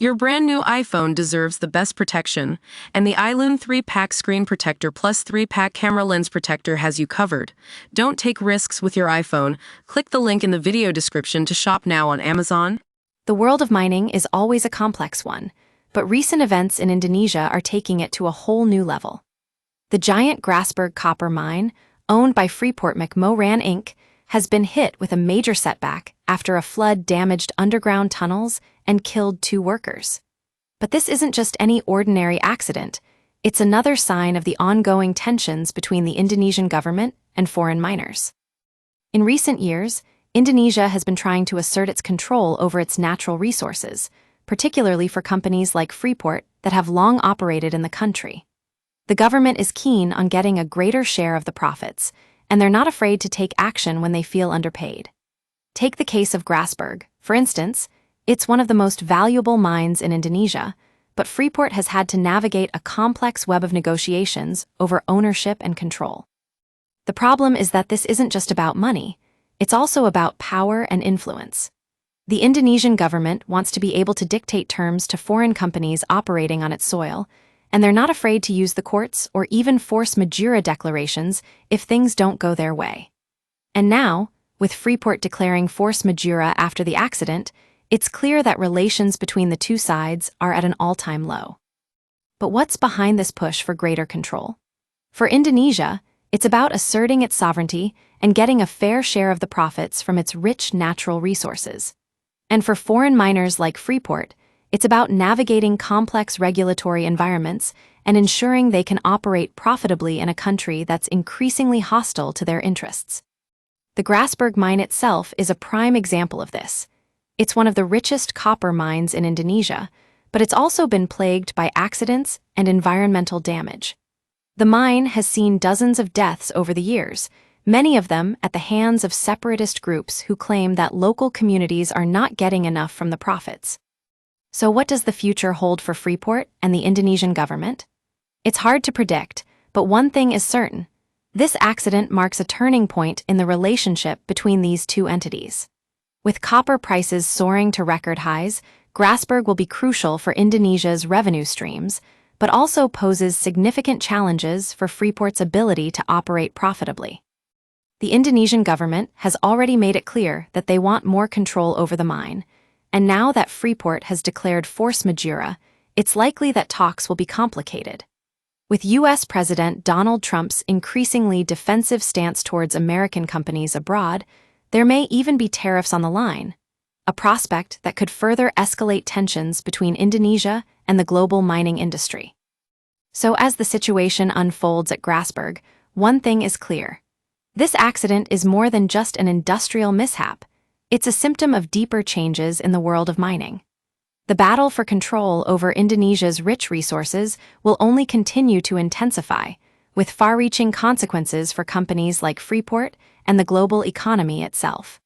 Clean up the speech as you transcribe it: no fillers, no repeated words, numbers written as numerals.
Your brand new iPhone deserves the best protection, and the iLune 3-Pack Screen Protector plus 3-Pack Camera Lens Protector has you covered. Don't take risks with your iPhone. Click the link in the video description to shop now on Amazon. The world of mining is always a complex one, but recent events in Indonesia are taking it to a whole new level. The giant Grasberg copper mine, owned by Freeport-mcmoran Inc., has been hit with a major setback after a flood damaged underground tunnels and killed 2 workers. But this isn't just any ordinary accident. It's another sign of the ongoing tensions between the Indonesian government and foreign miners. In recent years, Indonesia has been trying to assert its control over its natural resources, particularly for companies like Freeport that have long operated in the country. The government is keen on getting a greater share of the profits, and they're not afraid to take action when they feel underpaid. Take the case of Grasberg, for instance. It's one of the most valuable mines in Indonesia, but Freeport has had to navigate a complex web of negotiations over ownership and control. The problem is that this isn't just about money, it's also about power and influence. The Indonesian government wants to be able to dictate terms to foreign companies operating on its soil, and they're not afraid to use the courts or even force majeure declarations if things don't go their way. And now, with Freeport declaring force majeure after the accident, it's clear that relations between the two sides are at an all-time low. But what's behind this push for greater control? For Indonesia, it's about asserting its sovereignty and getting a fair share of the profits from its rich natural resources. And for foreign miners like Freeport, it's about navigating complex regulatory environments and ensuring they can operate profitably in a country that's increasingly hostile to their interests. The Grasberg mine itself is a prime example of this. It's one of the richest copper mines in Indonesia, but it's also been plagued by accidents and environmental damage. The mine has seen dozens of deaths over the years, many of them at the hands of separatist groups who claim that local communities are not getting enough from the profits. So what does the future hold for Freeport and the Indonesian government? It's hard to predict, but one thing is certain. This accident marks a turning point in the relationship between these two entities. With copper prices soaring to record highs, Grasberg will be crucial for Indonesia's revenue streams, but also poses significant challenges for Freeport's ability to operate profitably. The Indonesian government has already made it clear that they want more control over the mine, and now that Freeport has declared force majeure, it's likely that talks will be complicated. With U.S. President Donald Trump's increasingly defensive stance towards American companies abroad, there may even be tariffs on the line, a prospect that could further escalate tensions between Indonesia and the global mining industry. So as the situation unfolds at Grasberg, one thing is clear. This accident is more than just an industrial mishap. It's a symptom of deeper changes in the world of mining. The battle for control over Indonesia's rich resources will only continue to intensify, with far-reaching consequences for companies like Freeport and the global economy itself.